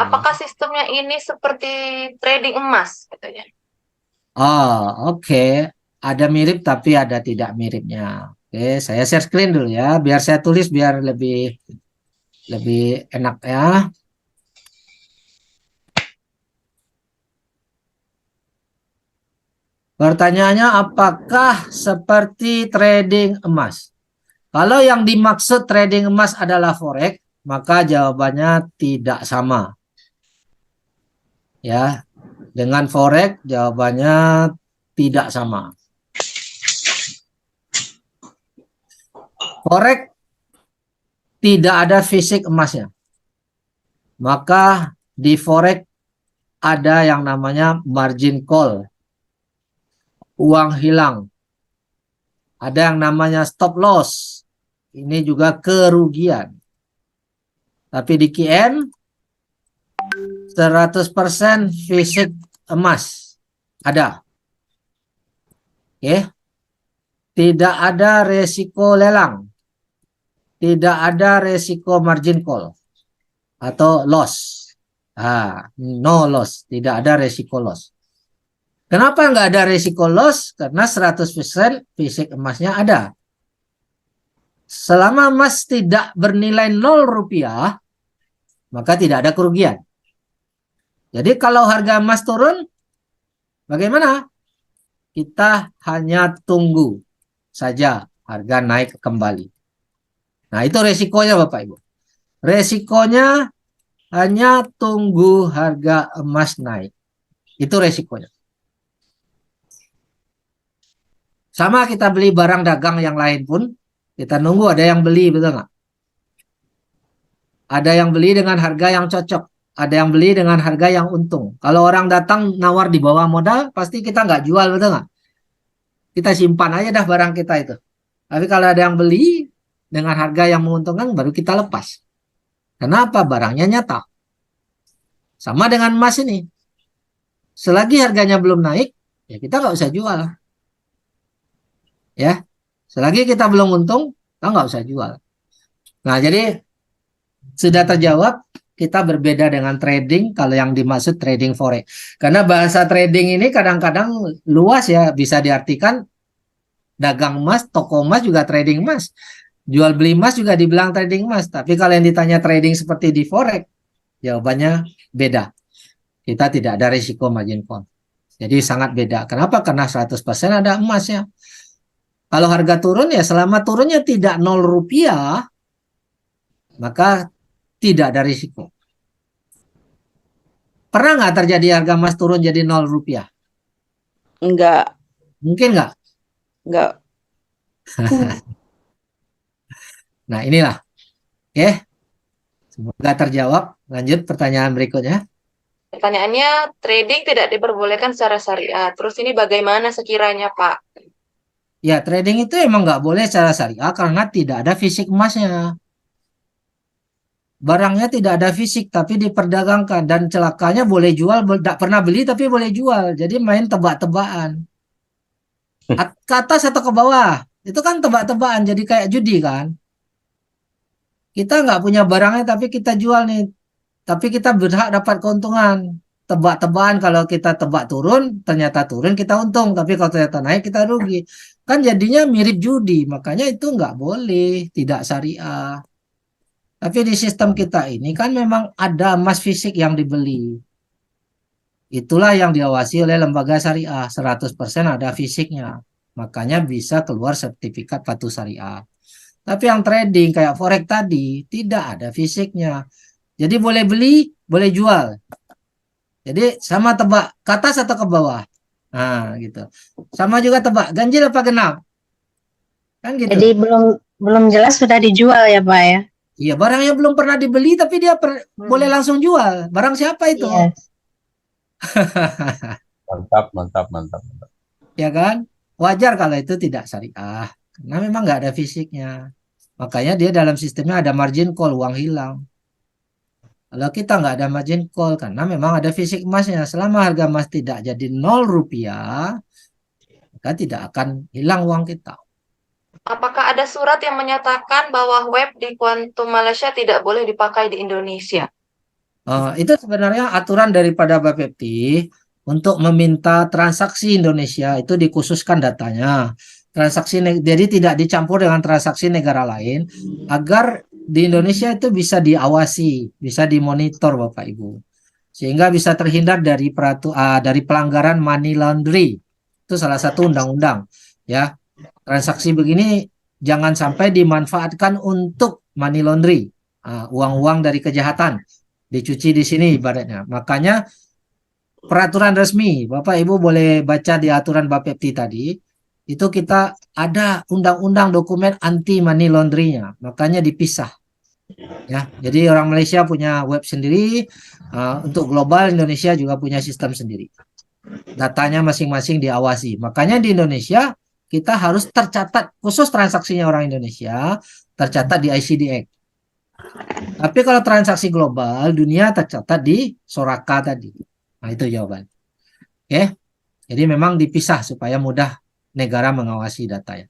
Apakah sistemnya ini seperti trading emas katanya? Oh, oke. Ada mirip tapi ada tidak miripnya. Oke, saya share screen dulu ya, biar saya tulis biar lebih lebih enak ya. Pertanyaannya, apakah seperti trading emas? Kalau yang dimaksud trading emas adalah forex, maka jawabannya tidak sama. Ya, dengan forex jawabannya tidak sama. Forex tidak ada fisik emasnya. Maka di forex ada yang namanya margin call, uang hilang. Ada yang namanya stop loss. Ini juga kerugian. Tapi di KN 100% fisik emas ada. Oke. Tidak ada resiko lelang. Tidak ada resiko margin call atau loss. No loss, tidak ada resiko loss. Kenapa nggak ada resiko loss? Karena 100% fisik emasnya ada. Selama emas tidak bernilai 0 rupiah, maka tidak ada kerugian. Jadi kalau harga emas turun, bagaimana? Kita hanya tunggu saja harga naik kembali. Nah, itu resikonya Bapak Ibu. Resikonya hanya tunggu harga emas naik. Itu resikonya. Sama kita beli barang dagang yang lain pun, kita nunggu ada yang beli, betul nggak? Ada yang beli dengan harga yang cocok. Ada yang beli dengan harga yang untung. Kalau orang datang nawar di bawah modal, pasti kita nggak jual, betul nggak? Kita simpan aja dah barang kita itu. Tapi kalau ada yang beli dengan harga yang menguntungkan, baru kita lepas. Kenapa? Barangnya nyata. Sama dengan emas ini. Selagi harganya belum naik, ya kita nggak usah jual. Ya, selagi kita belum untung, kita nggak usah jual. Nah, jadi sudah terjawab, kita berbeda dengan trading kalau yang dimaksud trading forex. Karena bahasa trading ini kadang-kadang luas ya, bisa diartikan dagang emas, toko emas juga trading emas. Jual beli emas juga dibilang trading emas. Tapi kalau yang ditanya trading seperti di forex, jawabannya beda. Kita tidak ada risiko margin call. Jadi sangat beda. Kenapa? Karena 100% ada emasnya. Kalau harga turun ya selama turunnya tidak 0 rupiah, maka tidak ada risiko. Pernah nggak terjadi harga emas turun jadi 0 rupiah? Enggak, Mungkin nggak? enggak. Nah inilah. Oke, semoga terjawab. Lanjut pertanyaan berikutnya. Pertanyaannya, trading tidak diperbolehkan secara syariah. Terus ini bagaimana sekiranya, Pak? Ya, trading itu emang nggak boleh secara syariah karena tidak ada fisik emasnya. Barangnya tidak ada fisik tapi diperdagangkan dan celakanya boleh jual, tidak pernah beli tapi boleh jual. Jadi main tebak-tebakan. Ke atas atau ke bawah. Itu kan tebak-tebakan jadi kayak judi kan. Kita nggak punya barangnya tapi kita jual nih. Tapi kita berhak dapat keuntungan. Tebak-tebakan kalau kita tebak turun, ternyata turun kita untung. Tapi kalau ternyata naik kita rugi. Kan jadinya mirip judi. Makanya itu nggak boleh, tidak syariah. Tapi di sistem kita ini kan memang ada emas fisik yang dibeli. Itulah yang diawasi oleh lembaga syariah. 100% ada fisiknya. Makanya bisa keluar sertifikat patuh syariah. Tapi yang trading kayak forex tadi tidak ada fisiknya. Jadi boleh beli, boleh jual. Jadi sama tebak ke atas atau ke bawah. Nah, gitu. Sama juga tebak ganjil apa genap. Kan gitu. Jadi belum belum jelas sudah dijual ya Pak ya? Iya, barang yang belum pernah dibeli tapi dia boleh Hmm, langsung jual. Barang siapa itu? iya. Mantap, mantap, mantap, mantap. Ya kan? Wajar kalau itu tidak syariah. Karena memang nggak ada fisiknya. Makanya dia dalam sistemnya ada margin call, uang hilang. Kalau kita nggak ada margin call, karena memang ada fisik emasnya. Selama harga emas tidak jadi 0 rupiah, maka tidak akan hilang uang kita. Apakah ada surat yang menyatakan bahwa web di Kuantum Malaysia tidak boleh dipakai di Indonesia? Itu sebenarnya aturan daripada Bapepti untuk meminta transaksi Indonesia itu dikhususkan datanya. Jadi tidak dicampur dengan transaksi negara lain agar di Indonesia itu bisa diawasi, bisa dimonitor Bapak Ibu. Sehingga bisa terhindar dari dari pelanggaran money laundry. Itu salah satu undang-undang ya. Transaksi begini jangan sampai dimanfaatkan untuk money laundry, uang-uang dari kejahatan dicuci di sini ibaratnya. Makanya peraturan resmi, Bapak Ibu boleh baca di aturan Bapepti tadi, itu kita ada undang-undang dokumen anti money laundry-nya, makanya dipisah. Ya, jadi orang Malaysia punya web sendiri, untuk global Indonesia juga punya sistem sendiri. Datanya masing-masing diawasi. Makanya di Indonesia kita harus tercatat, khusus transaksinya orang Indonesia, tercatat di ICD Act. Tapi kalau transaksi global, dunia tercatat di Soraka tadi. Nah, itu jawaban. Oke. Jadi memang dipisah supaya mudah negara mengawasi datanya.